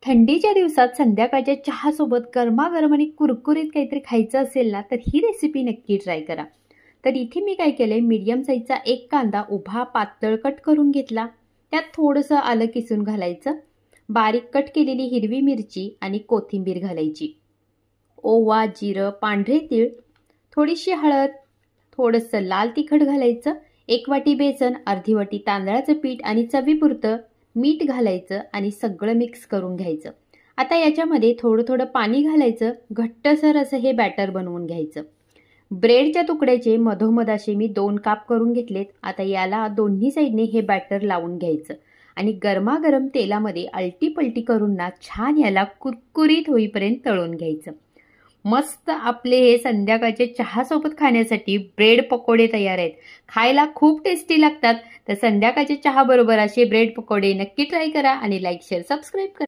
थंडीच्या दिवसात संध्याकाळच्या चहासोबत गरमागरम आणि कुरकुरीत काहीतरी खायचं असेल ना, तर ही रेसिपी नक्की ट्राय करा. तर इथे मी काय केलंय, मीडियम साईजचा एक कांदा उभा पातळ कट करून घेतला. त्यात थोडंसं आलं किसून घालायचं. बारीक कट केलेली हिरवी मिरची आणि कोथिंबीर घालायची. ओवा, जिरं, पांढरे तीळ, थोडीशी हळद, थोडंसं लाल तिखट घालायचं. 1 वाटी बेसन, अर्धी वाटी तांदळाचं पीठ आणि चवीपुरतं मीठ घालायचं आणि सगळं मिक्स करून घ्यायचं. आता याच्यामध्ये थोडं थोडं पाणी घालायचं. घट्टसर असं हे बॅटर बनवून घ्यायचं. ब्रेडच्या तुकड्याचे मधोमध असे मी 2 काप करून घेतलेत. आता याला दोन्ही साईडने हे बॅटर लावून घ्यायचं आणि गरमागरम तेलामध्ये आलटी-पलटी करून ना छान याला कुरकुरीत होईपर्यंत तळून घ्यायचं. मस्त आपले हे संध्याकाळच्या चहासोबत खाण्यासाठी ब्रेड पकोडे तयार आहेत. खायला खूप टेस्टी लागतात. तर संध्याकाळच्या चहाबरोबर असे ब्रेड पकोडे नक्की ट्राय करा आणि लाईक, शेअर, सबस्क्राईब करा.